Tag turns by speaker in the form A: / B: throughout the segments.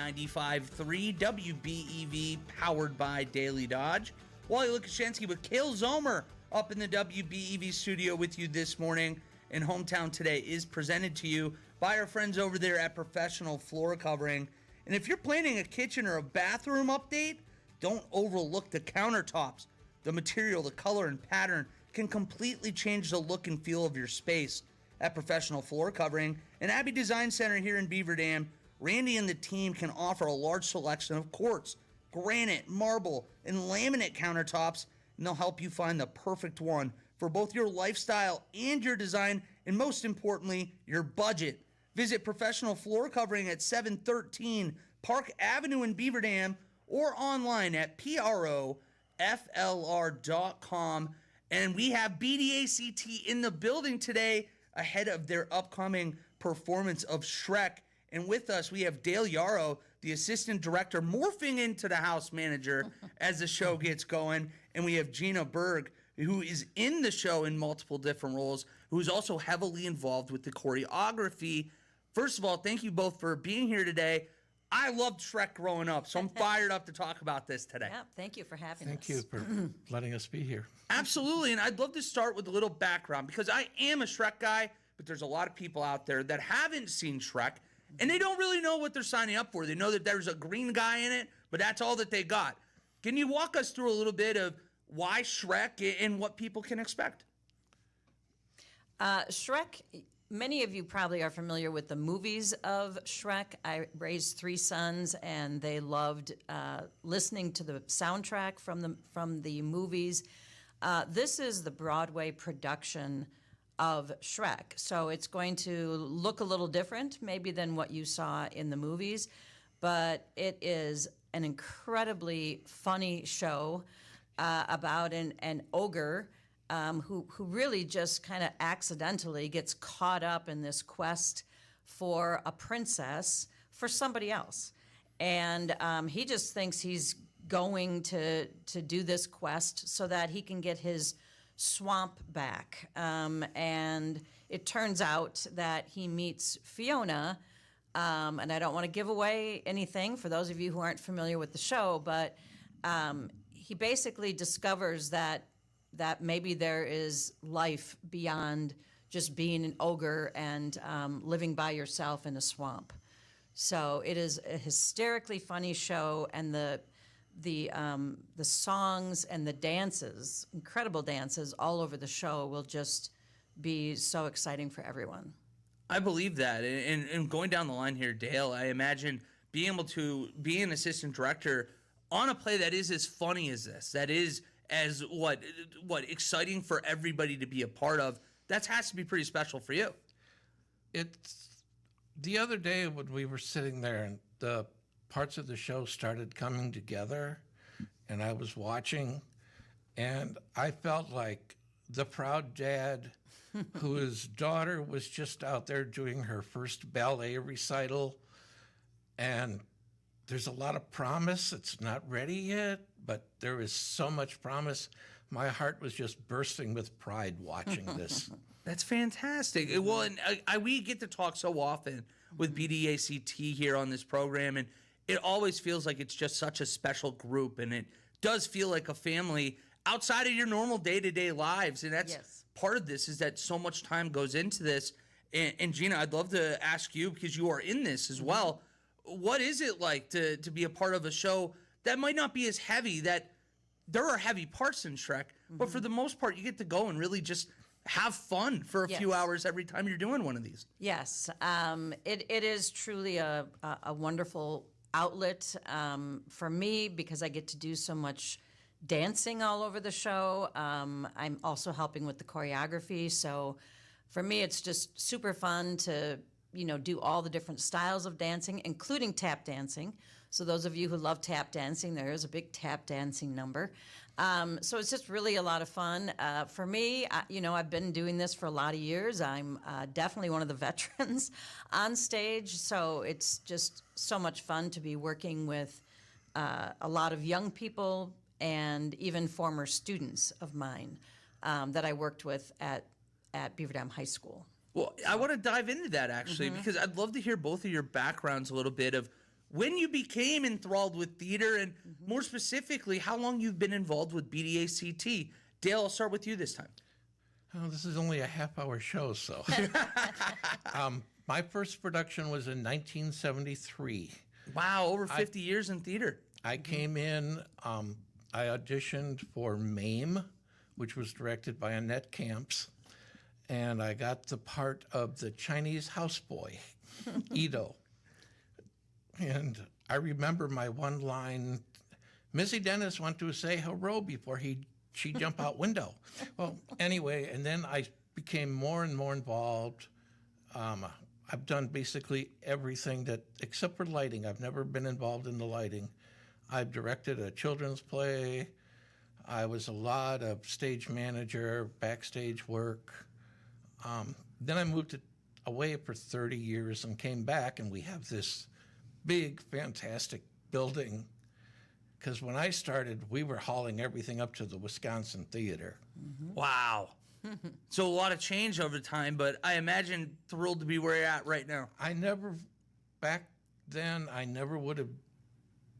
A: 95.3 WBEV, powered by Daily Dodge. Wally Lukashansky with Kale Zomer up in the WBEV studio with you this morning. And Hometown Today is presented to you by our friends over there at Professional Floor Covering. And if you're planning a kitchen or a bathroom update, don't overlook the countertops. The material, the color, and pattern can completely change the look and feel of your space. At Professional Floor Covering and Abbey Design Center here in Beaver Dam, Randy and the team can offer a large selection of quartz, granite, marble, and laminate countertops, and they'll help you find the perfect one for both your lifestyle and your design, and most importantly, your budget. Visit Professional Floor Covering at 713 Park Avenue in Beaver Dam or online at proflr.com. And we have BDACT in the building today ahead of their upcoming performance of Shrek. And with us, we have Dale Yarrow, the assistant director, morphing into the house manager as the show gets going. And we have Gina Berg, who is in the show in multiple different roles, who is also heavily involved with the choreography. First of all, thank you both for being here today. I loved Shrek growing up, so I'm fired up to talk about this today.
B: Yeah, thank you for having us.
C: Thank you for letting us be here.
A: Absolutely, and I'd love to start with a little background, because I am a Shrek guy, but there's a lot of people out there that haven't seen Shrek, and they don't really know what they're signing up for. They know that there's a green guy in it, but that's all that they got. Can you walk us through a little bit of why Shrek and what people can expect?
B: Shrek, many of you probably are familiar with the movies of Shrek. I raised 3 sons, and they loved listening to the soundtrack from the movies. This is the Broadway production of Shrek, so it's going to look a little different maybe than what you saw in the movies, but it is an incredibly funny show about an ogre who really just kind of accidentally gets caught up in this quest for a princess for somebody else. And he just thinks he's going to do this quest so that he can get his swamp back. And it turns out that he meets Fiona, and I don't want to give away anything for those of you who aren't familiar with the show, but he basically discovers that maybe there is life beyond just being an ogre and living by yourself in a swamp. So it is a hysterically funny show, and the songs and the dances, incredible dances all over the show, will just be so exciting for everyone.
A: I believe that. And going down the line here, Dale, I imagine being able to be an assistant director on a play that is as funny as this, that is as what exciting for everybody to be a part of, that has to be pretty special for you.
C: It's the other day when we were sitting there and the parts of the show started coming together, and I was watching, and I felt like the proud dad whose daughter was just out there doing her first ballet recital, and there's a lot of promise. It's not ready yet, but there is so much promise. My heart was just bursting with pride watching this.
A: That's fantastic. Well, and we get to talk so often with BDACT here on this program, and it always feels like it's just such a special group, and it does feel like a family outside of your normal day-to-day lives, and that's part of this, is that so much time goes into this. And Gina, I'd love to ask you, because you are in this as well, what is it like to be a part of a show that might not be as heavy, that there are heavy parts in Shrek, but for the most part, you get to go and really just have fun for a few hours every time you're doing one of these.
B: Yes, it is truly a wonderful outlet for me, because I get to do so much dancing all over the show. I'm also helping with the choreography, so for me, it's just super fun to do all the different styles of dancing, including tap dancing. So those of you who love tap dancing, there is a big tap dancing number. So it's just really a lot of fun. For me, I've been doing this for a lot of years. I'm definitely one of the veterans on stage. So it's just so much fun to be working with a lot of young people and even former students of mine that I worked with at Beaver Dam High School.
A: Well, I want to dive into that, actually, because I'd love to hear both of your backgrounds a little bit of when you became enthralled with theater, and more specifically, how long you've been involved with BDACT. Dale, I'll start with you this time.
C: Oh, this is only a half-hour show, so. My first production was in 1973.
A: Wow, over 50 years in theater.
C: I came in, I auditioned for MAME, which was directed by Annette Camps, and I got the part of the Chinese houseboy, Ito. And I remember my one line, Missy Dennis want to say hello before she jump out window. Well, anyway, and then I became more and more involved. I've done basically everything except for lighting. I've never been involved in the lighting. I've directed a children's play. I was a lot of stage manager, backstage work. Then I moved away for 30 years and came back, and we have this big, fantastic building. Because when I started, we were hauling everything up to the Wisconsin Theater.
A: Wow. So a lot of change over time, but I imagine thrilled to be where you're at right now.
C: Back then, I never would have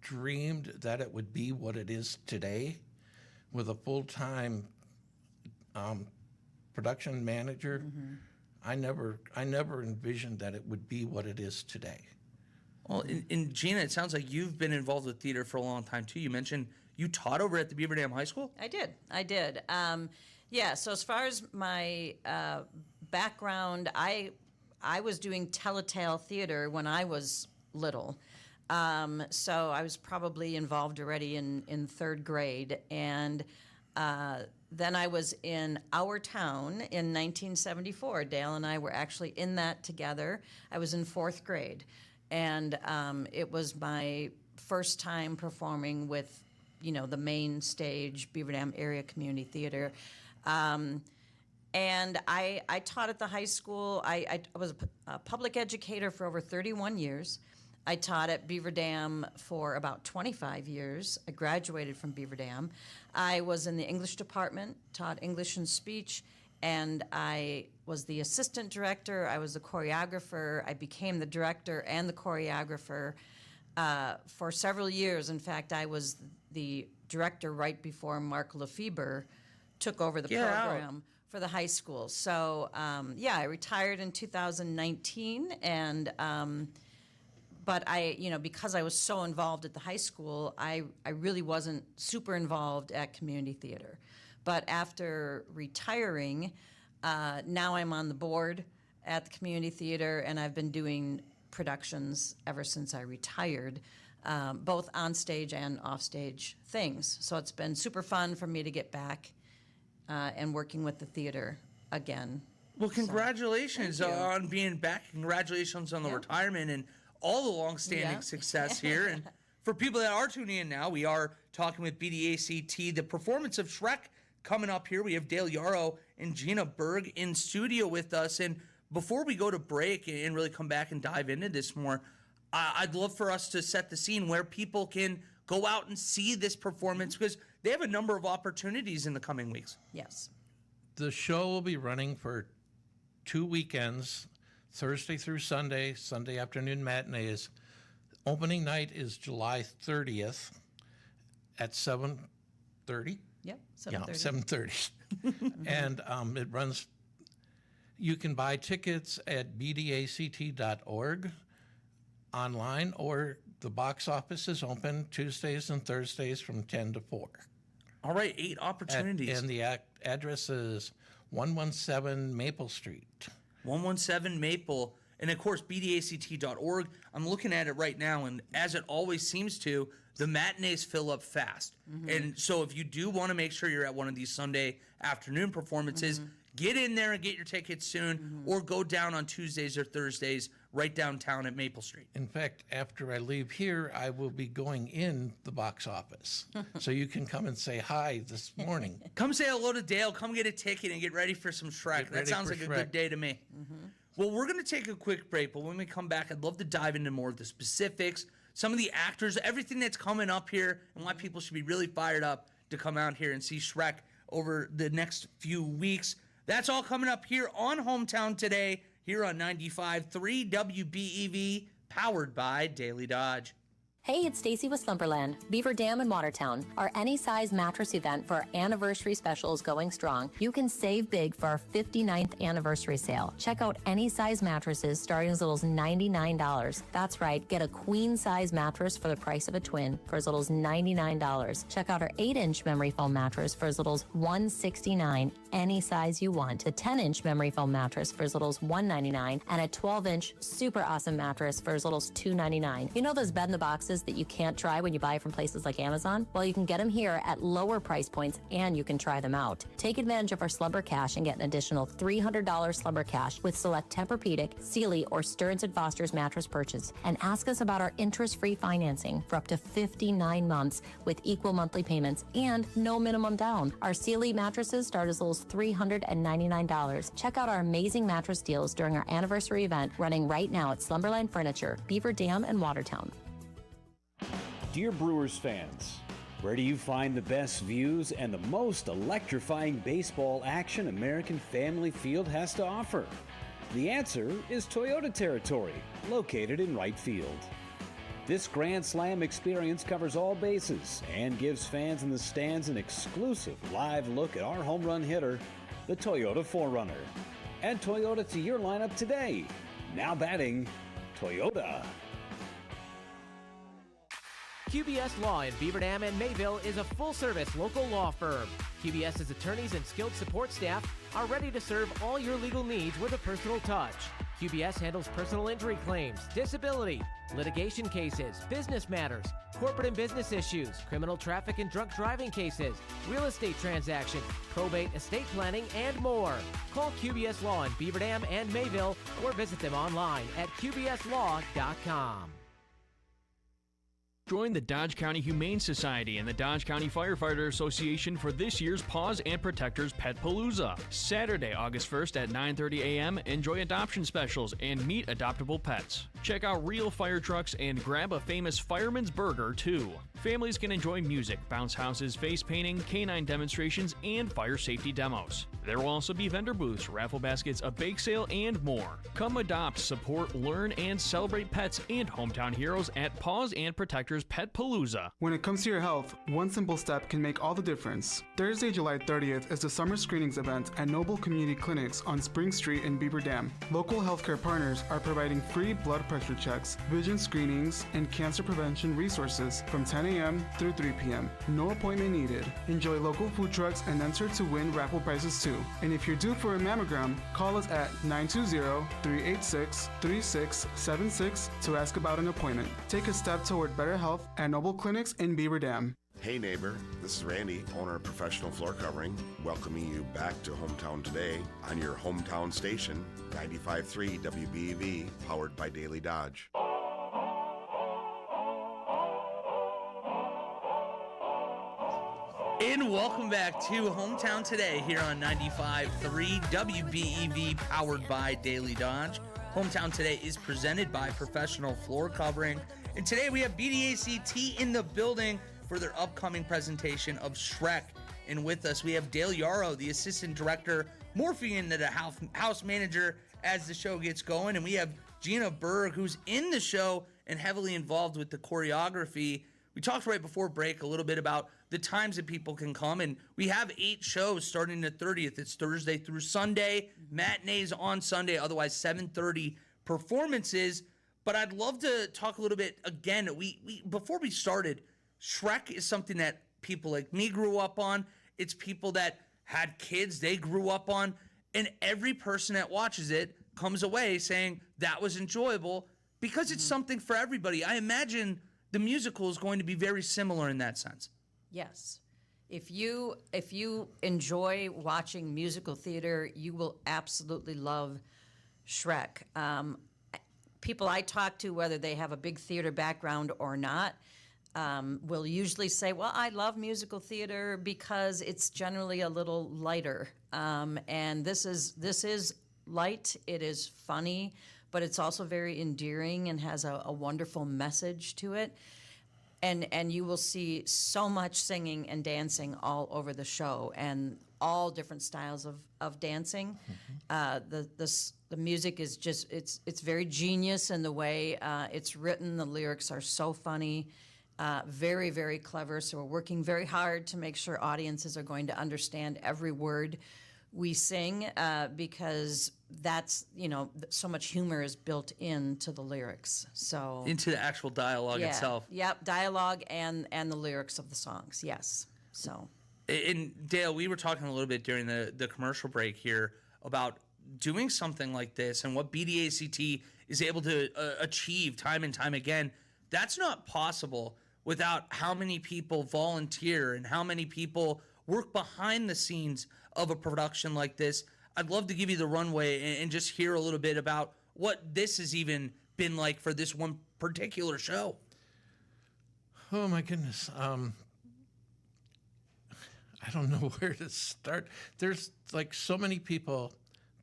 C: dreamed that it would be what it is today with a full-time production manager. I never envisioned that it would be what it is today.
A: Well, and Gina, it sounds like you've been involved with theater for a long time, too. You mentioned you taught over at the Beaver Dam High School?
B: I did. Yeah, so as far as my background, I was doing telltale theater when I was little. So I was probably involved already in third grade. And then I was in Our Town in 1974. Dale and I were actually in that together. I was in fourth grade. And it was my first time performing with, the main stage, Beaver Dam Area Community Theater. And I taught at the high school. I was a public educator for over 31 years. I taught at Beaver Dam for about 25 years. I graduated from Beaver Dam. I was in the English department, taught English and speech, and I was the assistant director. I was the choreographer. I became the director and the choreographer for several years. In fact, I was the director right before Mark Lefebvre took over the program for the high school. So, I retired in 2019, and but because I was so involved at the high school, I really wasn't super involved at community theater. But after retiring, now I'm on the board at the community theater, and I've been doing productions ever since I retired, both on stage and off stage things. So it's been super fun for me to get back and working with the theater again.
A: Well, congratulations on being back. Congratulations on the retirement and all the long-standing success here. And for people that are tuning in now, we are talking with BDACT, the performance of Shrek coming up here. We have Dale Yarrow and Gina Berg in studio with us. And before we go to break and really come back and dive into this more, I'd love for us to set the scene where people can go out and see this performance, because they have a number of opportunities in the coming weeks.
B: Yes.
C: The show will be running for 2 weekends, Thursday through Sunday, Sunday afternoon matinees. Opening night is July 30th at 7:30.
B: Yep, 7:30.
C: Yeah, 7:30. And it runs, you can buy tickets at bdact.org online, or the box office is open Tuesdays and Thursdays from 10 to 4.
A: All right, 8 opportunities.
C: And the address is 117 Maple Street.
A: 117 Maple. And of course, bdact.org. I'm looking at it right now, and as it always seems to, the matinees fill up fast. And so if you do want to make sure you're at one of these Sunday afternoon performances, get in there and get your tickets soon, or go down on Tuesdays or Thursdays right downtown at Maple Street.
C: In fact, after I leave here, I will be going in the box office. So you can come and say hi this morning.
A: Come say hello to Dale. Come get a ticket and get ready for some Shrek. That sounds like a good day to me. Well, we're going to take a quick break, but when we come back, I'd love to dive into more of the specifics, some of the actors, everything that's coming up here, and why people should be really fired up to come out here and see Shrek over the next few weeks. That's all coming up here on Hometown Today, here on 95.3 WBEV, powered by Daily Dodge.
D: Hey, it's Stacy with Slumberland, Beaver Dam in Watertown. Our any size mattress event for our anniversary special is going strong. You can save big for our 59th anniversary sale. Check out any size mattresses starting as little as $99. That's right, get a queen size mattress for the price of a twin for as little as $99. Check out our 8-inch memory foam mattress for as little as $169. Any size you want. A 10-inch memory foam mattress for as little as $199, and a 12-inch super awesome mattress for as little as $299. You know those bed in the boxes that you can't try when you buy from places like Amazon? Well, you can get them here at lower price points, and you can try them out. Take advantage of our Slumber Cash and get an additional $300 Slumber Cash with select Tempur-Pedic, Sealy, or Stearns & Foster's mattress purchase. And ask us about our interest-free financing for up to 59 months with equal monthly payments and no minimum down. Our Sealy mattresses start as little as $399. Check out our amazing mattress deals during our anniversary event running right now at Slumberland Furniture, Beaver Dam, and Watertown.
E: Dear Brewers fans, where do you find the best views and the most electrifying baseball action American Family Field has to offer? The answer is Toyota territory, located in right field. This Grand Slam experience covers all bases and gives fans in the stands an exclusive live look at our home run hitter, the Toyota 4Runner. Add Toyota to your lineup today. Now batting, Toyota.
F: QBS Law in Beaver Dam and Mayville is a full-service local law firm. QBS's attorneys and skilled support staff are ready to serve all your legal needs with a personal touch. QBS handles personal injury claims, disability, litigation cases, business matters, corporate and business issues, criminal traffic and drunk driving cases, real estate transactions, probate, estate planning, and more. Call QBS Law in Beaver Dam and Mayville or visit them online at qbslaw.com.
G: Join the Dodge County Humane Society and the Dodge County Firefighter Association for this year's Paws and Protectors Pet Palooza. Saturday, August 1st at 9:30 a.m. Enjoy adoption specials and meet adoptable pets. Check out real fire trucks and grab a famous fireman's burger, too. Families can enjoy music, bounce houses, face painting, canine demonstrations, and fire safety demos. There will also be vendor booths, raffle baskets, a bake sale, and more. Come adopt, support, learn, and celebrate pets and hometown heroes at Paws and Protectors Pet Palooza.
H: When it comes to your health, one simple step can make all the difference. Thursday, July 30th is the Summer Screenings event at Noble Community Clinics on Spring Street in Beaver Dam. Local healthcare partners are providing free blood pressure checks, vision screenings, and cancer prevention resources from 10 a.m. through 3 p.m. No appointment needed. Enjoy local food trucks and enter to win raffle prizes too. And if you're due for a mammogram, call us at 920-386-3676 to ask about an appointment. Take a step toward better health at Noble Clinics in Beaver Dam.
I: Hey neighbor, this is Randy, owner of Professional Floor Covering, welcoming you back to Hometown Today on your hometown station, 95.3 WBEV, powered by Daily Dodge.
A: And welcome back to Hometown Today here on 95.3 WBEV, powered by Daily Dodge. Hometown Today is presented by Professional Floor Covering. And today we have BDACT in the building for their upcoming presentation of Shrek. And with us, we have Dale Yarrow, the assistant director, morphing into the house manager as the show gets going. And we have Gina Berg, who's in the show and heavily involved with the choreography. We talked right before break a little bit about the times that people can come, and we have 8 shows starting the 30th. It's Thursday through Sunday, matinees on Sunday, otherwise 7:30 performances. But I'd love to talk a little bit again. We before we started, Shrek is something that people like me grew up on. It's people that had kids they grew up on, and every person that watches it comes away saying that was enjoyable because it's something for everybody. I imagine the musical is going to be very similar in that sense.
B: Yes. If you enjoy watching musical theater, you will absolutely love Shrek. People I talk to, whether they have a big theater background or not, will usually say, well, I love musical theater because it's generally a little lighter. And this is light, it is funny, but it's also very endearing and has a wonderful message to it. And you will see so much singing and dancing all over the show, and all different styles of dancing. The music is just, it's very genius in the way it's written. The lyrics are so funny, very, very clever. So we're working very hard to make sure audiences are going to understand every word we sing because that's, so much humor is built into the lyrics. So
A: Into the actual dialogue itself.
B: Yep, dialogue and the lyrics of the songs, yes. So.
A: And Dale, we were talking a little bit during the commercial break here about doing something like this and what BDACT is able to achieve time and time again. That's not possible without how many people volunteer and how many people work behind the scenes of a production like this. I'd love to give you the runway and just hear a little bit about what this has even been like for this one particular show.
C: Oh my goodness. I don't know where to start. There's like so many people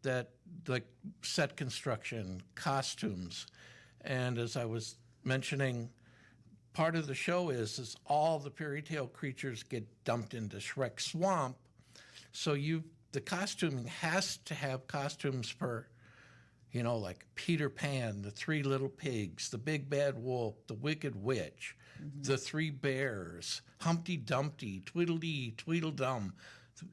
C: that like set construction, costumes, and as I was mentioning, part of the show is all the fairy tale creatures get dumped into Shrek Swamp. So the costuming has to have costumes for, like Peter Pan, the Three Little Pigs, the Big Bad Wolf, the Wicked Witch, the Three Bears, Humpty Dumpty, Tweedledee, Tweedledum.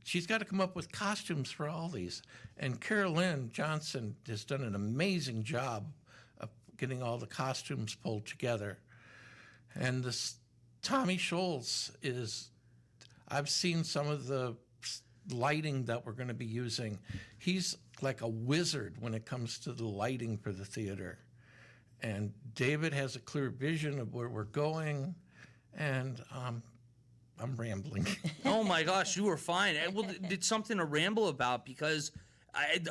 C: She's got to come up with costumes for all these. And Carolyn Johnson has done an amazing job of getting all the costumes pulled together. And this Tommy Scholes I've seen some of the lighting that we're going to be using. He's like a wizard when it comes to the lighting for the theater. And David has a clear vision of where we're going. And I'm rambling.
A: Oh my gosh, you were fine. Well, it's something to ramble about because,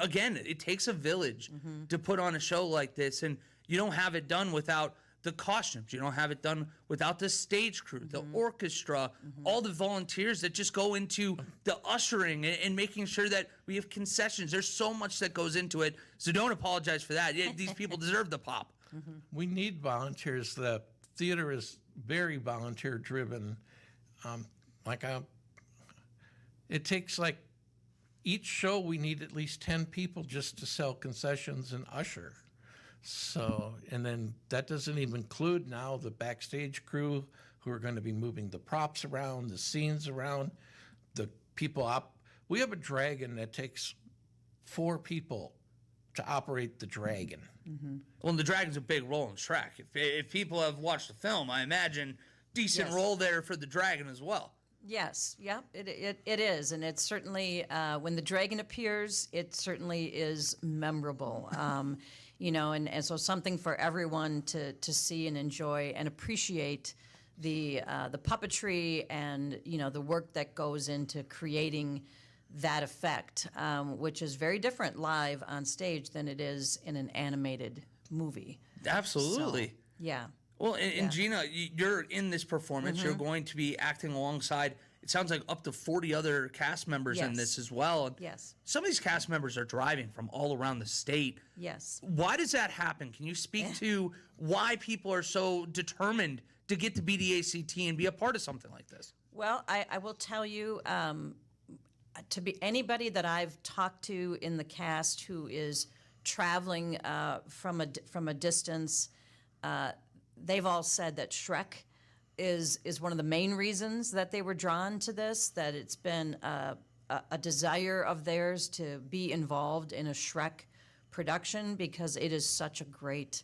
A: again, it takes a village to put on a show like this, and you don't have it done without the costumes. You don't have it done without the stage crew, the orchestra, all the volunteers that just go into the ushering and making sure that we have concessions. There's so much that goes into it, so don't apologize for that. These people deserve the pop.
C: We need volunteers. The theater is very volunteer-driven. It takes each show we need at least 10 people just to sell concessions and usher. So, and then that doesn't even include now the backstage crew who are going to be moving the props around, the scenes around, the people up. We have a dragon that takes 4 people to operate the dragon.
A: Well, the dragon's a big role in Shrek. If people have watched the film, I imagine decent role there for the dragon as well.
B: Yes, yep, it is, and it's certainly when the dragon appears, it certainly is memorable, and so something for everyone to see and enjoy and appreciate the puppetry and the work that goes into creating that effect, which is very different live on stage than it is in an animated movie.
A: Absolutely.
B: So, yeah.
A: Well, and Gina, you're in this performance. You're going to be acting alongside, it sounds like, up to 40 other cast members in this as well. And
B: yes.
A: Some of these cast members are driving from all around the state.
B: Yes.
A: Why does that happen? Can you speak to why people are so determined to get to BDACT and be a part of something like this?
B: Well, I will tell you, to be anybody that I've talked to in the cast who is traveling from a distance, they've all said that Shrek is one of the main reasons that they were drawn to this, that it's been a desire of theirs to be involved in a Shrek production because it is such a great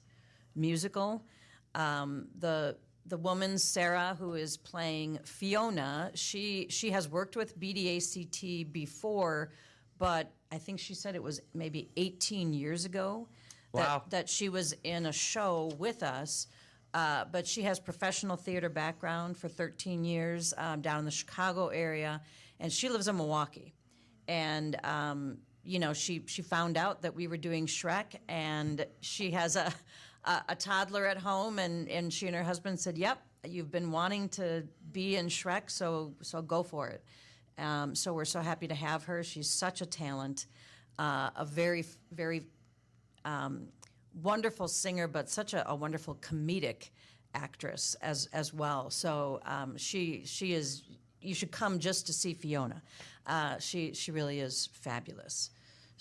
B: musical. The woman, Sarah, who is playing Fiona, she has worked with BDACT before, but I think she said it was maybe 18 years ago that she was in a show with us. But she has professional theater background for 13 years down in the Chicago area, and she lives in Milwaukee. And, she found out that we were doing Shrek, and she has a toddler at home, and she and her husband said, yep, you've been wanting to be in Shrek, so go for it. So we're so happy to have her. She's such a talent, a very, very wonderful singer, but such a wonderful comedic actress as well. So she is. You should come just to see Fiona. She really is fabulous.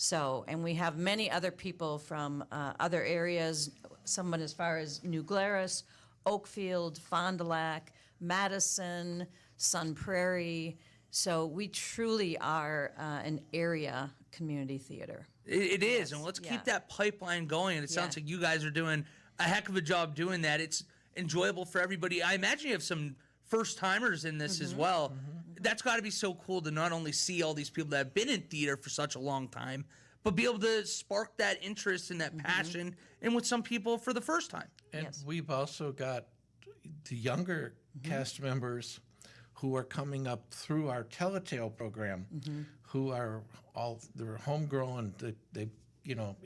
B: So, and we have many other people from other areas, someone as far as New Glarus, Oakfield, Fond du Lac, Madison, Sun Prairie. So we truly are an area community theater.
A: It is, and let's keep that pipeline going. And it sounds like you guys are doing a heck of a job doing that. It's enjoyable for everybody. I imagine you have some first-timers in this as well. That's got to be so cool to not only see all these people that have been in theater for such a long time, but be able to spark that interest and that passion in with some people for the first time.
C: And we've also got the younger cast members who are coming up through our Telltale program, who are they're homegrown. They you know,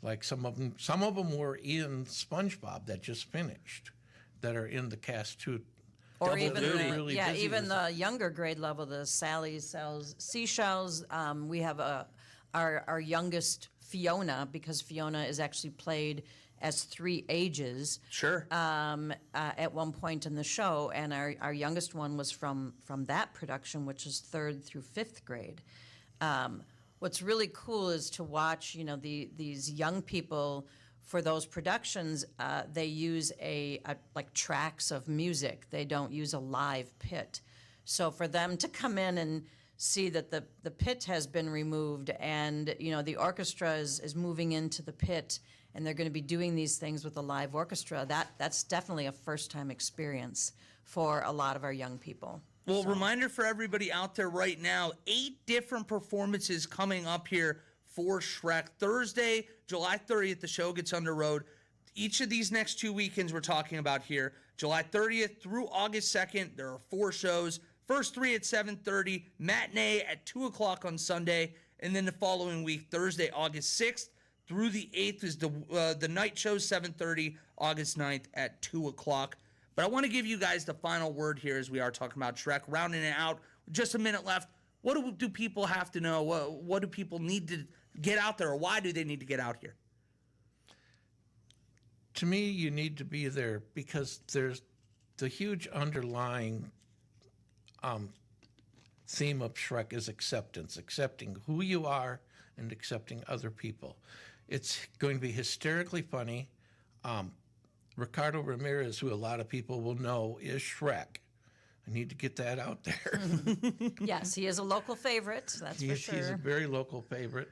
C: like some of them were in SpongeBob that just finished, that are in the cast too.
B: Or even
C: really busy
B: even
C: with
B: the younger grade level, the Sally Sells Seashells. We have our youngest Fiona, because Fiona is actually played as 3 ages.
A: Sure.
B: At one point in the show, and our youngest one was from that production, which is 3rd through 5th grade. What's really cool is to watch, you know, these young people. For those productions, they use like tracks of music. They don't use a live pit. So for them to come in and see that the pit has been removed, and you know the orchestra is moving into the pit, and they're going to be doing these things with a live orchestra, that's definitely a first-time experience for a lot of our young people.
A: Well, reminder for everybody out there right now, 8 different performances coming up here for Shrek. Thursday, July 30th, the show gets underway. Each of these next 2 weekends we're talking about here, July 30th through August 2nd, there are 4 shows. First 3 at 7:30, matinee at 2 o'clock on Sunday, and then the following week, Thursday, August 6th through the 8th is the night show, 7:30, August 9th at 2 o'clock. But I want to give you guys the final word here as we are talking about Shrek, rounding it out. Just a minute left. What do people have to know? What do people need to get out there, or why do they need to get out here?
C: To me, you need to be there because there's the huge underlying theme of Shrek is acceptance, accepting who you are and accepting other people. It's going to be hysterically funny. Ricardo Ramirez, who a lot of people will know, is Shrek. I need to get that out there.
B: Yes, he is a local favorite, that's for sure.
C: He's a very local favorite.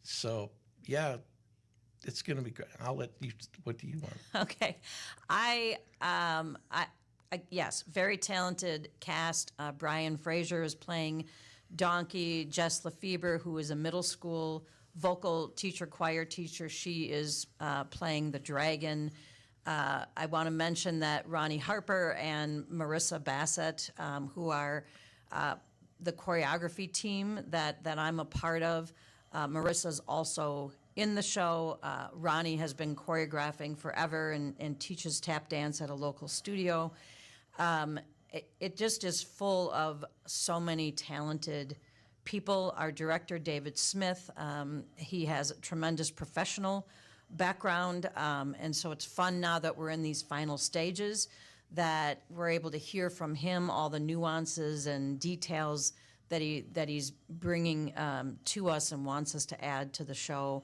C: So, yeah, it's going to be great. I'll let you, what do you want?
B: Okay. Yes, very talented cast. Brian Fraser is playing Donkey. Jess Lefebvre, who is a middle school vocal teacher, choir teacher, she is playing the dragon. I want to mention that Ronnie Harper and Marissa Bassett, who are the choreography team that I'm a part of. Marissa's also in the show. Ronnie has been choreographing forever and teaches tap dance at a local studio. It just is full of so many talented people. Our director, David Smith, he has a tremendous professional background, and so it's fun now that we're in these final stages that we're able to hear from him all the nuances and details that he's bringing to us and wants us to add to the show.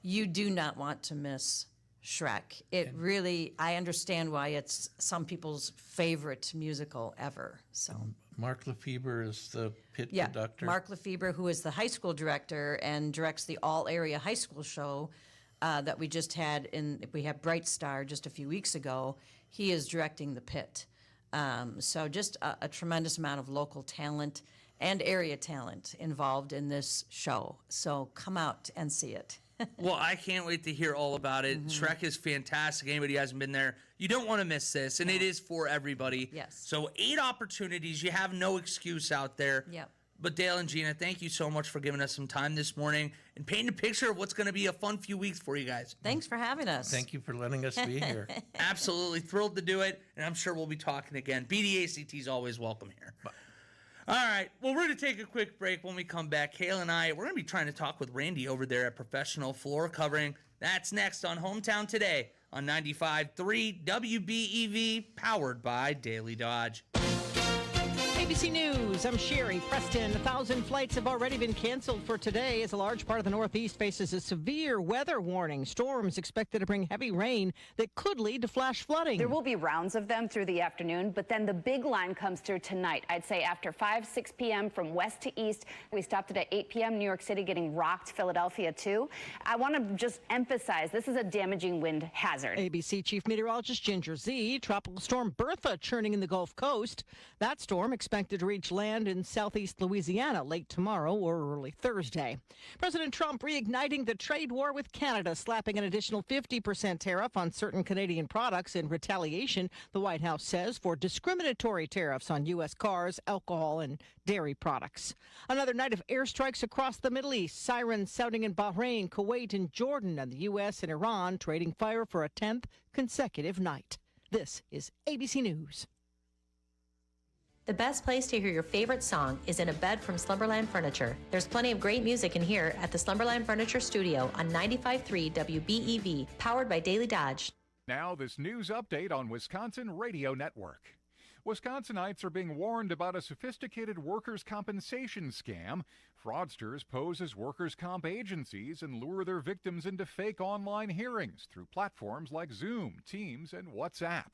B: You do not want to miss Shrek. It really, I understand why it's some people's favorite musical ever. So
C: Mark Lefebvre is the pit conductor.
B: Mark Lefebvre, who is the high school director and directs the all-area high school show that we just had we had Bright Star just a few weeks ago. He is directing the pit. So just a tremendous amount of local talent and area talent involved in this show. So come out and see it.
A: Well, I can't wait to hear all about it. Shrek is fantastic. Anybody who hasn't been there, you don't want to miss this, and it is for everybody.
B: Yes.
A: So 8 opportunities. You have no excuse out there.
B: Yep.
A: But Dale and Gina, thank you so much for giving us some time this morning and painting a picture of what's going to be a fun few weeks for you guys.
B: Thanks for having us.
C: Thank you for letting us be here.
A: Absolutely thrilled to do it, and I'm sure we'll be talking again. BDACT is always welcome here. All right, well, we're going to take a quick break. When we come back, Kayla and I, we're going to be trying to talk with Randy over there at Professional Floor Covering. That's next on Hometown Today on 95.3 WBEV, powered by Daily Dodge.
F: Hey,
J: ABC News, I'm Sherry Preston. 1,000 flights have already been canceled for today as a large part of the Northeast faces a severe weather warning. Storms expected to bring heavy rain that could lead to flash flooding.
K: There will be rounds of them through the afternoon, but then the big line comes through tonight. I'd say after 5, 6 p.m. from west to east. We stopped it at 8 p.m. New York City getting rocked, Philadelphia too. I want to just emphasize this is a damaging wind hazard.
J: ABC Chief Meteorologist Ginger Z. Tropical storm Bertha churning in the Gulf Coast. That storm expected to reach land in southeast Louisiana late tomorrow or early Thursday. President Trump reigniting the trade war with Canada, slapping an additional 50% tariff on certain Canadian products in retaliation, the White House says, for discriminatory tariffs on U.S. cars, alcohol, and dairy products. Another night of airstrikes across the Middle East, sirens sounding in Bahrain, Kuwait, and Jordan, and the U.S. and Iran trading fire for a 10th consecutive night. This is ABC News.
D: The best place to hear your favorite song is in a bed from Slumberland Furniture. There's plenty of great music in here at the Slumberland Furniture Studio on 95.3 WBEV, powered by Daily Dodge.
L: Now this news update on Wisconsin Radio Network. Wisconsinites are being warned about a sophisticated workers' compensation scam. Fraudsters pose as workers' comp agencies and lure their victims into fake online hearings through platforms like Zoom, Teams, and WhatsApp.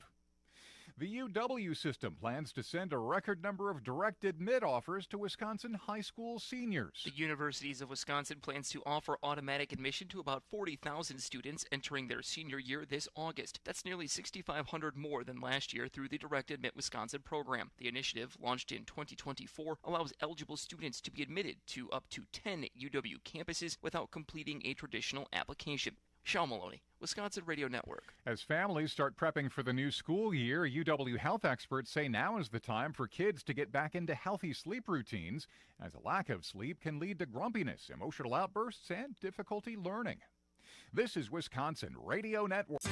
L: The UW system plans to send a record number of direct admit offers to Wisconsin high school seniors.
M: The Universities of Wisconsin plans to offer automatic admission to about 40,000 students entering their senior year this August. That's nearly 6,500 more than last year through the Direct Admit Wisconsin program. The initiative, launched in 2024, allows eligible students to be admitted to up to 10 UW campuses without completing a traditional application. Sean Maloney, Wisconsin Radio Network.
L: As families start prepping for the new school year, UW health experts say now is the time for kids to get back into healthy sleep routines, as a lack of sleep can lead to grumpiness, emotional outbursts, and difficulty learning. This is Wisconsin Radio Network.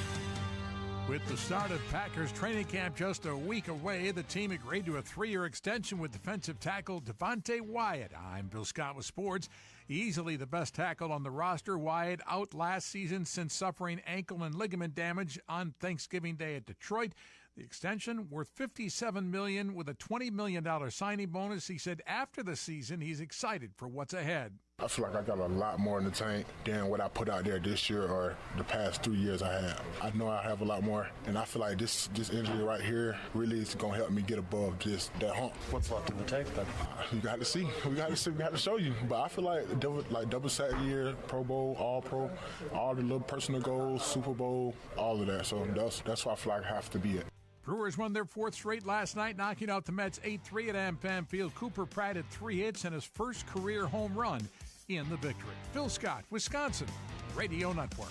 N: With the start of Packers training camp just a week away, the team agreed to a 3-year extension with defensive tackle Devontae Wyatt. I'm Bill Scott with sports. Easily the best tackle on the roster, Wyatt out last season since suffering ankle and ligament damage on Thanksgiving Day at Detroit. The extension worth $57 million with a $20 million signing bonus. He said after the season he's excited for what's ahead.
O: I feel like I got a lot more in the tank than what I put out there this year or the past 2 years I have. I know I have a lot more, and I feel like this injury right here really is going to help me get above just that hump.
P: What's left in the tank then?
O: You got to see. We got to show you. But I feel like double sack year, Pro Bowl, All Pro, all the little personal goals, Super Bowl, all of that. So that's why I feel like I have to be it.
N: Brewers won their 4th straight last night, knocking out the Mets 8-3 at AmFam Field. Cooper Pratt had 3 hits and his first career home run in the victory. Phil Scott, Wisconsin Radio Network.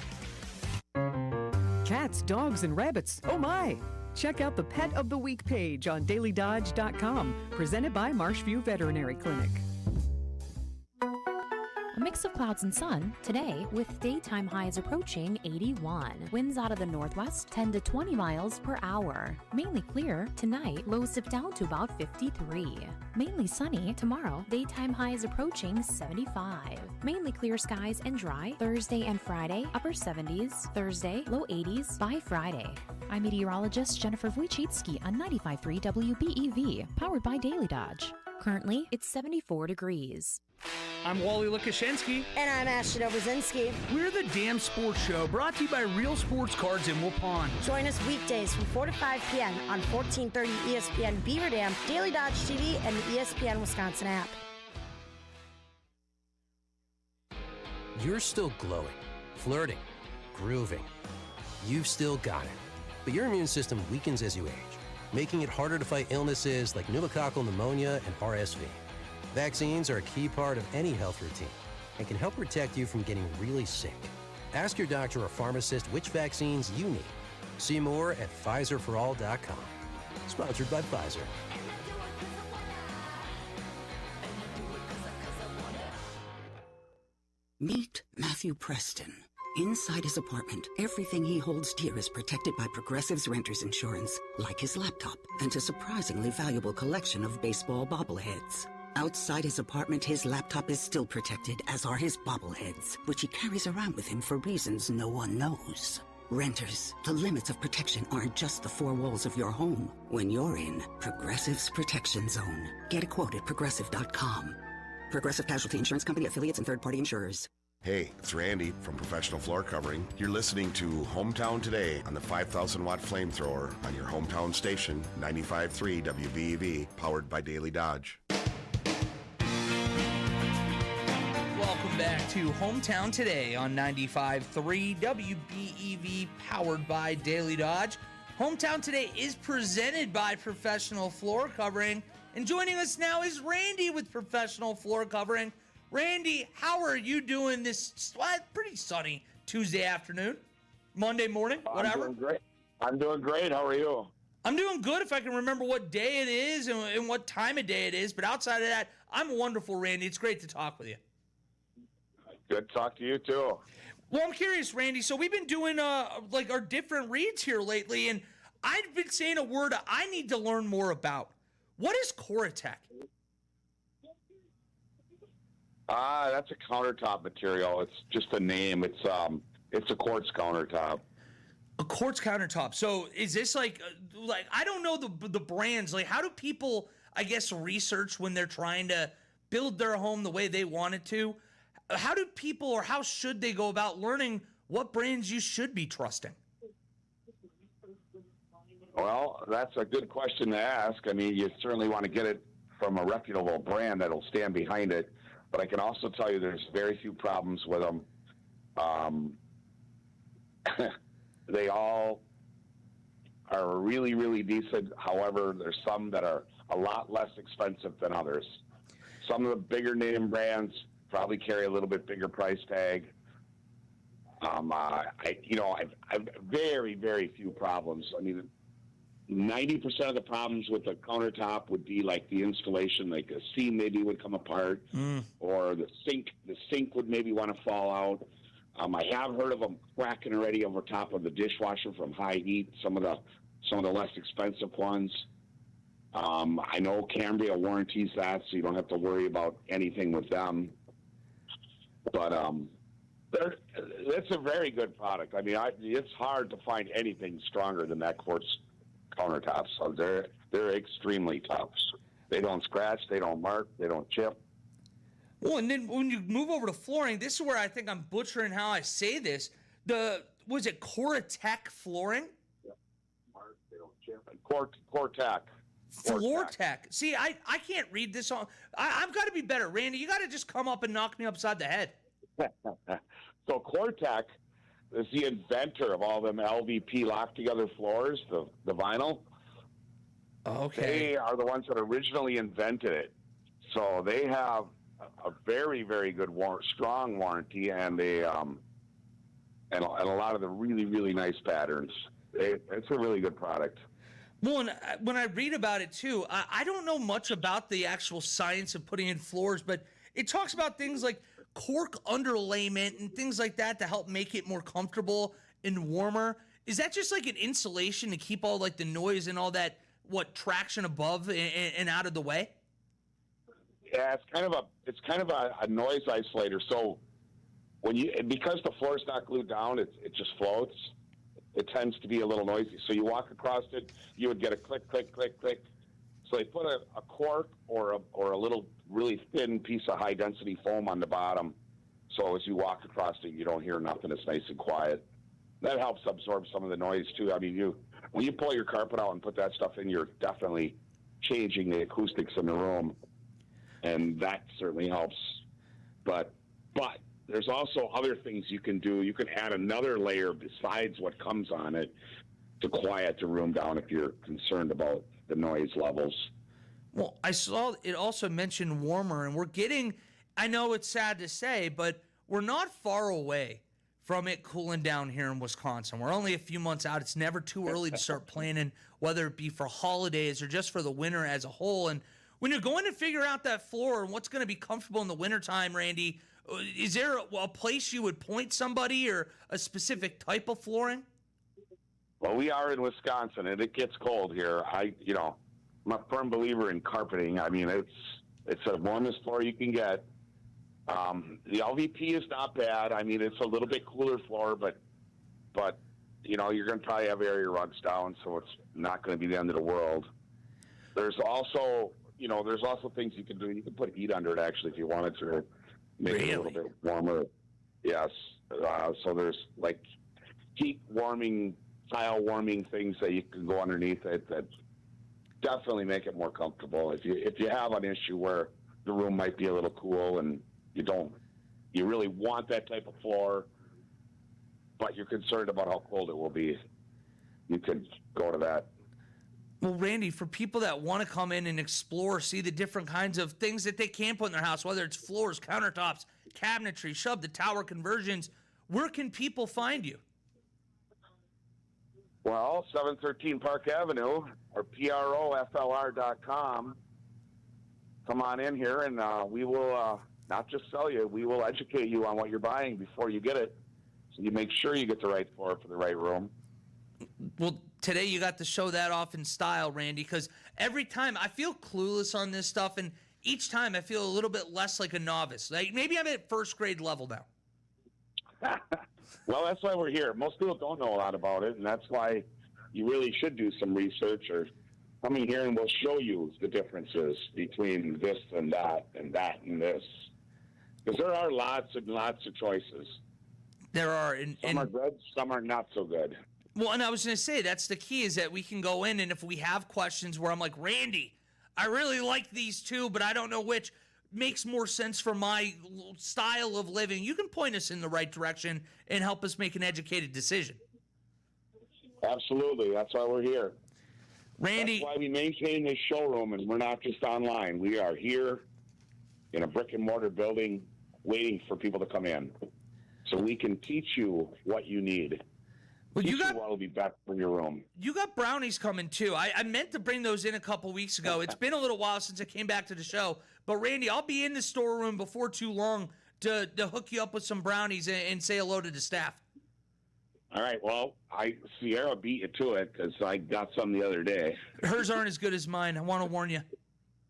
Q: Cats, dogs, and rabbits. Oh my! Check out the Pet of the Week page on DailyDodge.com, presented by Marshview Veterinary Clinic.
R: A mix of clouds and sun today with daytime highs approaching 81. Winds out of the northwest 10 to 20 miles per hour. Mainly clear tonight, lows dip down to about 53. Mainly sunny tomorrow, daytime highs approaching 75. Mainly clear skies and dry Thursday and Friday, upper 70s. Thursday, low 80s by Friday. I'm meteorologist Jennifer Wojcicki on 95.3 WBEV, powered by Daily Dodge. Currently, it's 74 degrees.
A: I'm Wally Lukashenski.
S: And I'm Ashton Oberzinski.
A: We're the Damn Sports Show, brought to you by Real Sports Cards in Waupun.
S: Join us weekdays from 4 to 5 p.m. on 1430 ESPN Beaver Dam, Daily Dodge TV, and the ESPN Wisconsin app.
T: You're still glowing, flirting, grooving. You've still got it. But your immune system weakens as you age, making it harder to fight illnesses like pneumococcal pneumonia and RSV. Vaccines are a key part of any health routine and can help protect you from getting really sick. Ask your doctor or pharmacist which vaccines you need. See more at PfizerForAll.com. Sponsored by Pfizer.
U: Meet Matthew Preston. Inside his apartment, everything he holds dear is protected by Progressive's Renter's Insurance, like his laptop and a surprisingly valuable collection of baseball bobbleheads. Outside his apartment, his laptop is still protected, as are his bobbleheads, which he carries around with him for reasons no one knows. Renters, the limits of protection aren't just the four walls of your home. When you're in Progressive's Protection Zone. Get a quote at Progressive.com. Progressive Casualty Insurance Company, affiliates, and third-party insurers.
I: Hey, it's Randy from Professional Floor Covering. You're listening to Hometown Today on the 5,000-watt flamethrower on your hometown station, 95.3 WBEV, powered by Daily Dodge.
A: Welcome back to Hometown Today on 95.3 WBEV, powered by Daily Dodge. Hometown Today is presented by Professional Floor Covering. And joining us now is Randy with Professional Floor Covering. Randy, how are you doing this pretty sunny Tuesday afternoon, Monday morning, whatever?
P: I'm doing great. How are you?
A: I'm doing good if I can remember what day it is and what time of day it is. But outside of that, I'm wonderful, Randy. It's great to talk with you.
P: Good to talk to you, too.
A: Well, I'm curious, Randy. So we've been doing like our different reads here lately, and I've been saying a word I need to learn more about. What is Coratec?
P: That's a countertop material. It's just a name. It's a quartz countertop.
A: A quartz countertop. So is this like I don't know the brands. Like, how do people, I guess, research when they're trying to build their home the way they want it to? How do people, or how should they go about learning what brands you should be trusting?
P: Well, that's a good question to ask. I mean, you certainly want to get it from a reputable brand that'll stand behind it. But I can also tell you there's very few problems with them. They all are really, really decent. However, there's some that are a lot less expensive than others. Some of the bigger name brands probably carry a little bit bigger price tag. I've very, very few problems. I mean, 90% of the problems with the countertop would be like the installation, like a seam maybe would come apart, or the sink would maybe want to fall out. I have heard of them cracking already over top of the dishwasher from high heat. Some of the less expensive ones. I know Cambria warranties that, so you don't have to worry about anything with them. But that's a very good product. I mean, it's hard to find anything stronger than that quartz countertops. So they're extremely tough. They don't scratch, they don't mark, they don't chip.
A: Well, and then when you move over to flooring, this is where I think I'm butchering how I say this. Was it Coratec flooring?
P: Yeah. Mark, they don't chip. Coratec.
A: Floortec. See, I can't read this on. I've got to be better, Randy. You got to just come up and knock me upside the head.
P: So Coratec is the inventor of all them LVP lock-together floors, the vinyl.
A: Okay.
P: They are the ones that originally invented it. So they have a very, very good, strong warranty, and and a lot of the really, really nice patterns. It's a really good product.
A: Well, when I read about it, too, I don't know much about the actual science of putting in floors, but it talks about things like cork underlayment and things like that to help make it more comfortable and warmer. Is that just like an insulation to keep all like the noise and all that, traction above and out of the way?
P: Yeah, it's kind of a noise isolator. So because the floor's not glued down, it just floats. It tends to be a little noisy. So you walk across it, you would get a click, click, click, click. So they put a cork or a little really thin piece of high density foam on the bottom. So as you walk across it, you don't hear nothing. It's nice and quiet. That helps absorb some of the noise too. I mean, when you pull your carpet out and put that stuff in, you're definitely changing the acoustics in the room, and that certainly helps. But there's also other things you can do. You can add another layer besides what comes on it to quiet the room down if you're concerned about the noise levels.
A: Well, I saw it also mentioned warmer, and we're getting, I know it's sad to say, but we're not far away from it cooling down here in Wisconsin. We're only a few months out. It's never too early to start planning, whether it be for holidays or just for the winter as a whole. And when you're going to figure out that floor and what's going to be comfortable in the wintertime, Randy, is there a place you would point somebody or a specific type of flooring?
P: Well, we are in Wisconsin, and it gets cold here. I'm a firm believer in carpeting. I mean, it's the warmest floor you can get. The LVP is not bad. I mean, it's a little bit cooler floor, but you're going to probably have area rugs down, so it's not going to be the end of the world. There's also things you can do. You can put heat under it, actually, if you wanted to make it a little bit warmer. Yes. So there's like heat warming, tile warming things that you can go underneath it that definitely make it more comfortable. If you have an issue where the room might be a little cool and you really want that type of floor, but you're concerned about how cold it will be, you could go to that.
A: Well, Randy, for people that want to come in and explore, see the different kinds of things that they can put in their house, whether it's floors, countertops, cabinetry, shub, the tower conversions, where can people find you?
P: Well, 713 Park Avenue or PROFLR.com. Come on in here and we will not just sell you, we will educate you on what you're buying before you get it. So you make sure you get the right floor for the right room.
A: Well, today you got to show that off in style, Randy, because every time I feel clueless on this stuff, and each time I feel a little bit less like a novice. Like maybe I'm at first grade level now.
P: Well, that's why we're here. Most people don't know a lot about it, and that's why you really should do some research or come in here and we'll show you the differences between this and that and that and this. Because there are lots and lots of choices.
A: There are.
P: Some are good, some are not so good.
A: Well, and I was going to say, that's the key, is that we can go in, and if we have questions where I'm like, Randy, I really like these two, but I don't know which makes more sense for my style of living, you can point us in the right direction and help us make an educated decision.
P: Absolutely. That's why we're here.
A: Randy.
P: That's why we maintain this showroom, and we're not just online. We are here in a brick and mortar building waiting for people to come in. So we can teach you what you need.
A: Well, you got
P: what will be best for your room.
A: You got brownies coming too. I meant to bring those in a couple weeks ago. It's been a little while since I came back to the show. But Randy, I'll be in the storeroom before too long to hook you up with some brownies and say hello to the staff.
P: All right. Well, Sierra beat you to it because I got some the other day.
A: Hers aren't as good as mine. I want to warn you.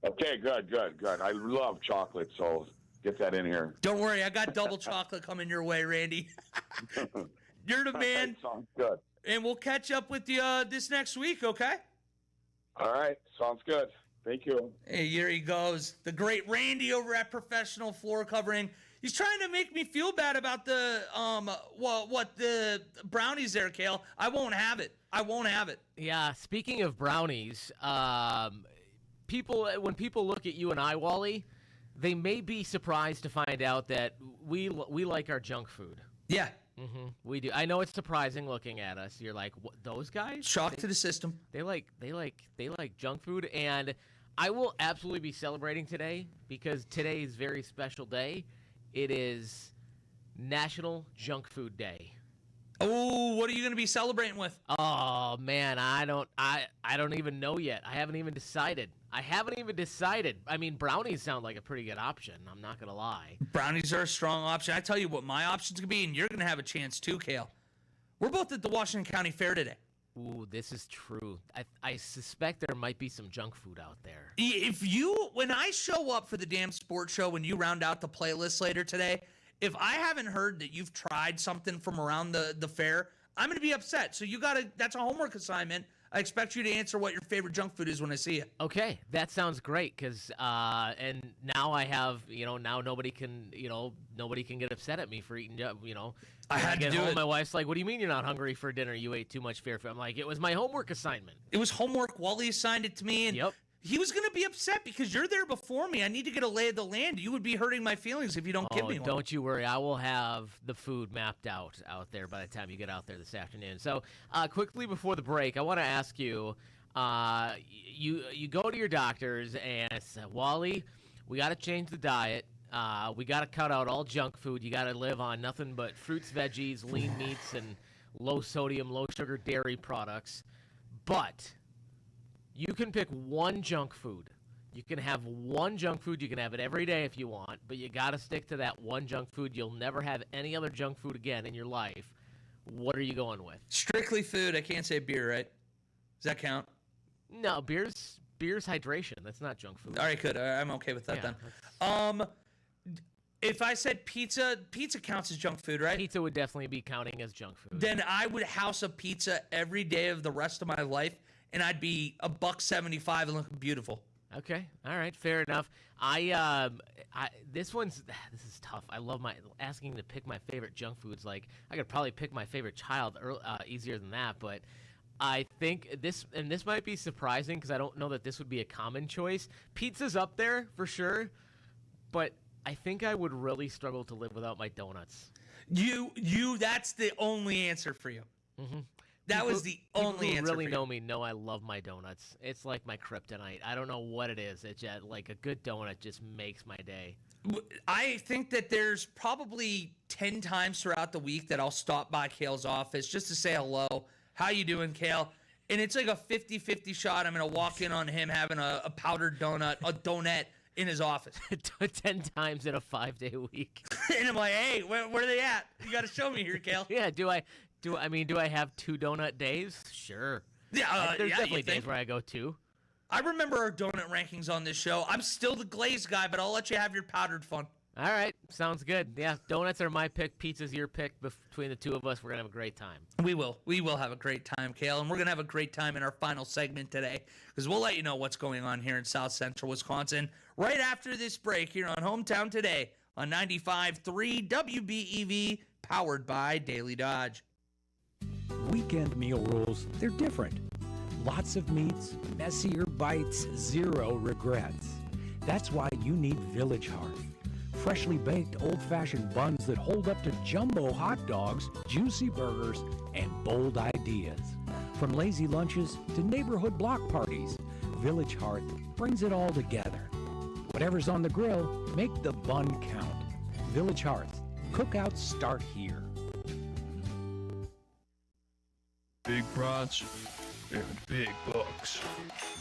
P: Okay, good. I love chocolate, so get that in here.
A: Don't worry. I got double chocolate coming your way, Randy. You're the man.
P: Sounds good.
A: And we'll catch up with you this next week, okay?
P: All right. Sounds good. Thank you.
A: Hey, here he goes. The great Randy over at Professional Floor Covering. He's trying to make me feel bad about the the brownies there, Kale. I won't have it.
F: Yeah, speaking of brownies, when people look at you and I, Wally, they may be surprised to find out that we like our junk food.
A: Yeah.
F: Mm-hmm. We do. I know it's surprising looking at us. You're like, what, those guys?
A: Shock to the system.
F: They like junk food, and I will absolutely be celebrating today because today is a very special day. It is National Junk Food Day.
A: Oh, what are you going to be celebrating with?
F: Oh man, I don't even know yet. I haven't even decided. I mean, brownies sound like a pretty good option. I'm not going to lie.
A: Brownies are a strong option. I tell you what my options could be, and you're going to have a chance too, Kale. We're both at the Washington County Fair today.
F: Ooh, this is true. I suspect there might be some junk food out there.
A: When I show up for the damn sports show, when you round out the playlist later today, if I haven't heard that you've tried something from around the fair, I'm going to be upset. So that's a homework assignment. I expect you to answer what your favorite junk food is when I see you.
F: Okay, that sounds great because and now I have, now nobody can get upset at me for eating,
A: I had to do
F: home,
A: it.
F: My wife's like, "What do you mean you're not hungry for dinner? You ate too much fair food." I'm like, "It was my homework assignment."
A: It was homework. Wally assigned it to me, and he was going to be upset because you're there before me. I need to get a lay of the land. You would be hurting my feelings if you don't give me one.
F: Don't you worry. I will have the food mapped out there by the time you get out there this afternoon. So quickly before the break, I want to ask you, you go to your doctors and say, Wally, we got to change the diet. We got to cut out all junk food. You got to live on nothing but fruits, veggies, lean meats, and low sodium, low sugar dairy products. But you can pick one junk food. You can have one junk food. You can have it every day if you want, but you got to stick to that one junk food. You'll never have any other junk food again in your life. What are you going with?
A: Strictly food. I can't say beer, right? Does that count?
F: No, beer's hydration. That's not junk food.
A: All right, good. I'm okay with that then. if I said pizza counts as junk food, right?
F: Pizza would definitely be counting as junk food.
A: Then I would house a pizza every day of the rest of my life, and I'd be $1.75 and look beautiful.
F: Okay, all right, fair enough. This is tough. I love asking to pick my favorite junk foods. Like, I could probably pick my favorite child easier than that, but I think this might be surprising because I don't know that this would be a common choice. Pizza's up there for sure, but I think I would really struggle to live without my donuts.
A: That's the only answer for you.
F: Mm-hmm.
A: That was the only
F: answer.
A: answer.
F: Really know me know I love my donuts. It's like my kryptonite. I don't know what it is. It's just like a good donut just makes my day.
A: I think that there's probably 10 times throughout the week that I'll stop by Kale's office just to say hello. How you doing, Kale? And it's like a 50-50 shot. I'm going to walk in on him having a powdered donut in his office.
F: 10 times in a 5-day week.
A: And I'm like, hey, where are they at? You got to show me here, Kale.
F: Yeah, do I have 2 donut days? Sure.
A: Yeah,
F: there's definitely days where I go 2.
A: I remember our donut rankings on this show. I'm still the glazed guy, but I'll let you have your powdered fun.
F: All right, sounds good. Yeah, donuts are my pick. Pizza's your pick. Between the two of us, we're going to have a great time.
A: We will have a great time, Kale, and we're going to have a great time in our final segment today because we'll let you know what's going on here in South Central Wisconsin right after this break here on Hometown Today on 95.3 WBEV, powered by Daily Dodge.
E: Weekend meal rules, they're different. Lots of meats, messier bites, 0 regrets. That's why you need Village Hearth. Freshly baked old-fashioned buns that hold up to jumbo hot dogs, juicy burgers, and bold ideas. From lazy lunches to neighborhood block parties, Village Hearth brings it all together. Whatever's on the grill, make the bun count. Village Hearth. Cookouts start here.
G: Big brats and big bucks.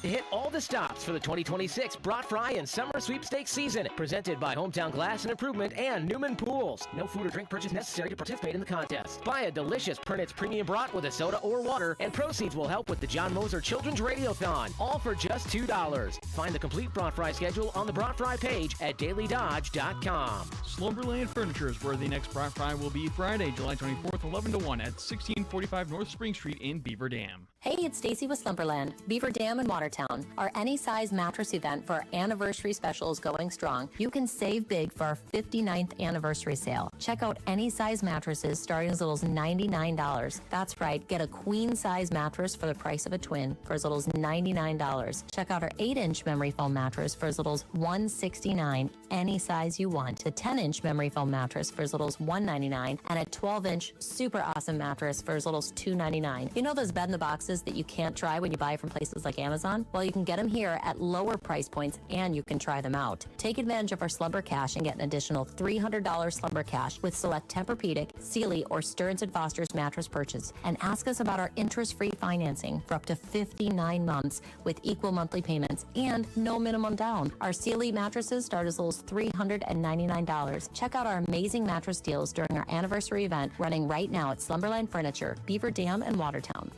F: Hit all the stops for the 2026 Brat Fry and Summer Sweepstakes season. Presented by Hometown Glass and Improvement and Newman Pools. No food or drink purchase necessary to participate in the contest. Buy a delicious Pernitz Premium Brat with a soda or water, and proceeds will help with the John Moser Children's Radiothon. All for just $2. Find the complete Brat Fry schedule on the Brat Fry page at DailyDodge.com.
G: Slumberland Furniture is where the next Brat Fry will be Friday, July 24th, 11 to 1 at 1645 North Spring Street in Beaver Dam.
D: Hey, it's Stacy with Slumberland, Beaver Dam and Watertown. Our any size mattress event for our anniversary special is going strong. You can save big for our 59th anniversary sale. Check out any size mattresses starting as little as $99. That's right, get a queen size mattress for the price of a twin for as little as $99. Check out our 8-inch memory foam mattress for as little as $169. Any size you want. The 10-inch memory foam mattress for as little as $199, and a 12-inch super awesome mattress for as little as $299. You know those bed in the boxes that you can't try when you buy from places like Amazon? Well, you can get them here at lower price points, and you can try them out. Take advantage of our Slumber Cash and get an additional $300 Slumber Cash with select Tempur-Pedic, Sealy, or Stearns & Foster's mattress purchase. And ask us about our interest-free financing for up to 59 months with equal monthly payments and no minimum down. Our Sealy mattresses start as little as $399. Check out our amazing mattress deals during our anniversary event running right now at Slumberland Furniture, Beaver Dam, and Watertown.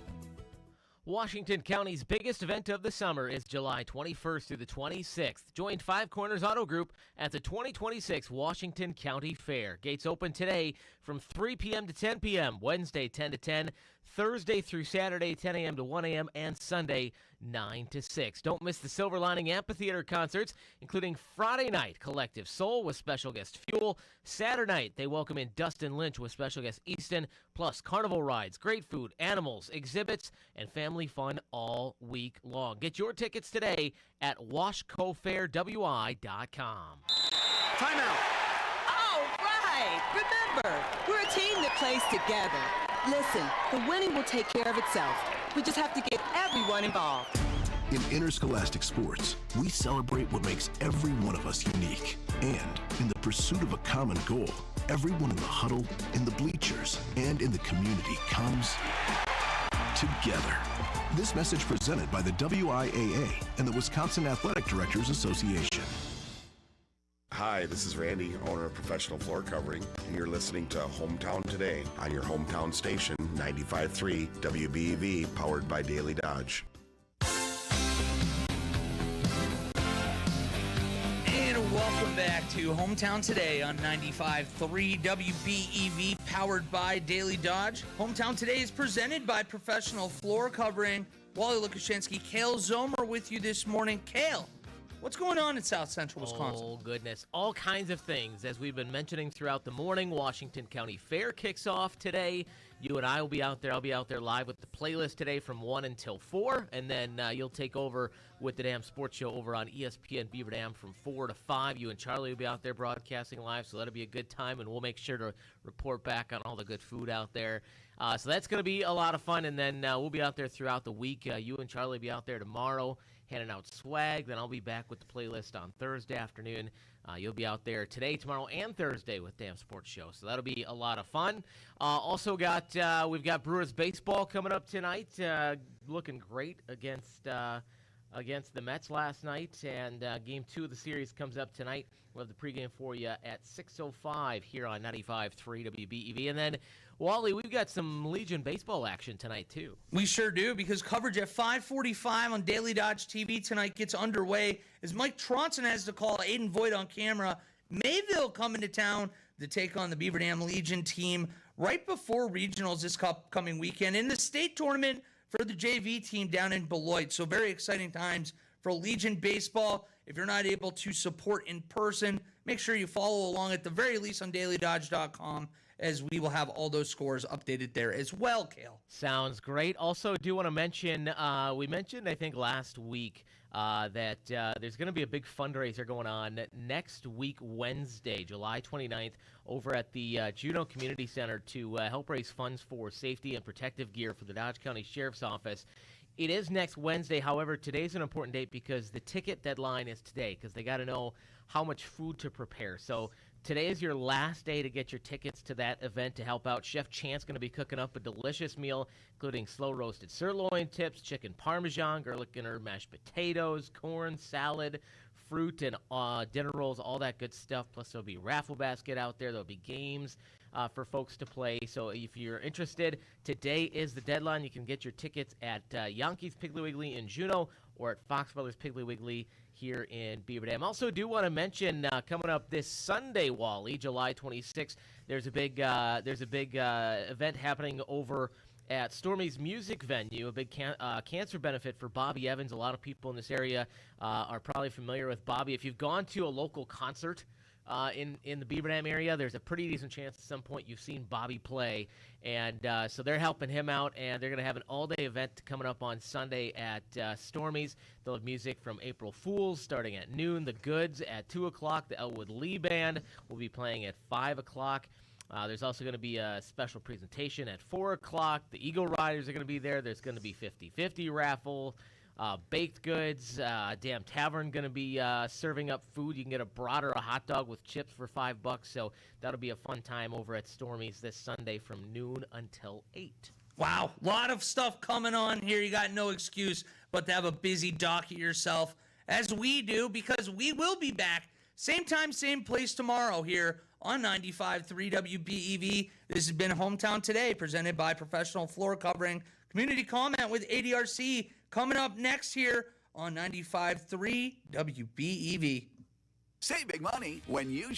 F: Washington County's biggest event of the summer is July 21st through the 26th. Join Five Corners Auto Group at the 2026 Washington County Fair. Gates open today from 3 p.m. to 10 p.m., Wednesday 10 to 10, Thursday through Saturday 10 a.m. to 1 a.m., and Sunday 9 to 6. Don't miss the Silver Lining Amphitheater concerts, including Friday night, Collective Soul with special guest Fuel. Saturday night, they welcome in Dustin Lynch with special guest Easton, plus carnival rides, great food, animals, exhibits, and family fun all week long. Get your tickets today at washcofairwi.com.
V: Timeout. All right. Remember, we're a team that plays together. Listen, the winning will take care of itself. We just have to get everyone involved.
W: In interscholastic sports, we celebrate what makes every one of us unique. And in the pursuit of a common goal, everyone in the huddle, in the bleachers, and in the community comes together. This message presented by the WIAA and the Wisconsin Athletic Directors Association.
I: Hi, this is Randy, owner of Professional Floor Covering, and you're listening to Hometown Today on your hometown station, 95.3 WBEV, powered by Daily Dodge.
A: And welcome back back to Hometown Today on 95.3 WBEV, powered by Daily Dodge. Hometown Today is presented by Professional Floor Covering. Wally Lukashenski, Kale Zomer with you this morning. Kale, what's going on in South Central Wisconsin?
F: Oh, goodness. All kinds of things. As we've been mentioning throughout the morning, Washington County Fair kicks off today. You and I will be out there. I'll be out there live with the playlist today from 1 until 4. And then you'll take over with the Dam Sports Show over on ESPN Beaver Dam from 4 to 5. You and Charlie will be out there broadcasting live, so that'll be a good time. And we'll make sure to report back on all the good food out there. So that's going to be a lot of fun. And then we'll be out there throughout the week. You and Charlie will be out there tomorrow handing out swag. Then I'll be back with the playlist on Thursday afternoon. You'll be out there today, tomorrow, and Thursday with Dam Sports Show. So that'll be a lot of fun. Also we've got Brewers baseball coming up tonight. Looking great against the Mets last night. And Game 2 of the series comes up tonight. We'll have the pregame for you at 6:05 here on 95.3 WBEV. And then, Wally, we've got some Legion baseball action tonight, too.
A: We sure do, because coverage at 5:45 on Daily Dodge TV tonight gets underway as Mike Tronson has to call Aiden Voigt on camera. Mayville coming to town to take on the Beaver Dam Legion team right before regionals this upcoming weekend in the state tournament for the JV team down in Beloit. So very exciting times for Legion baseball. If you're not able to support in person, make sure you follow along at the very least on DailyDodge.com, as we will have all those scores updated there as well, Kale.
F: Sounds great. Also, do want to mention, we mentioned, I think, last week that there's going to be a big fundraiser going on next week, Wednesday, July 29th, over at the Juneau Community Center to help raise funds for safety and protective gear for the Dodge County Sheriff's Office. It is next Wednesday. However, today's an important date because the ticket deadline is today, because they got to know how much food to prepare. So today is your last day to get your tickets to that event to help out. Chef Chance going to be cooking up a delicious meal, including slow-roasted sirloin tips, chicken parmesan, garlic and herb mashed potatoes, corn, salad, fruit, and dinner rolls, all that good stuff. Plus, there'll be a raffle basket out there. There'll be games for folks to play. So if you're interested, today is the deadline. You can get your tickets at Yankees Piggly Wiggly in Juneau or at Fox Brothers Piggly Wiggly here in Beaver Dam. Also do want to mention coming up this Sunday, Wally, July 26th, there's a big event happening over at Stormy's Music Venue, a big cancer benefit for Bobby Evans. A lot of people in this area are probably familiar with Bobby. If you've gone to a local concert in the Beaver Dam area, there's a pretty decent chance at some point you've seen Bobby play. And so they're helping him out, and they're going to have an all-day event coming up on Sunday at Stormy's. They'll have music from April Fools starting at noon, The Goods at 2 o'clock, the Elwood Lee Band will be playing at 5 o'clock. There's also going to be a special presentation at 4 o'clock. The Eagle Riders are going to be there. There's going to be 50-50 raffle. Baked goods, Dam Tavern going to be serving up food. You can get a brat or a hot dog with chips for $5. So that'll be a fun time over at Stormy's this Sunday from noon until 8.
A: Wow, a lot of stuff coming on here. You got no excuse but to have a busy docket yourself, as we do, because we will be back same time, same place tomorrow here on 95.3 WBEV. This has been Hometown Today, presented by Professional Floor Covering. Community Comment with ADRC coming up next here on 95.3 WBEV.
B: Save big money when you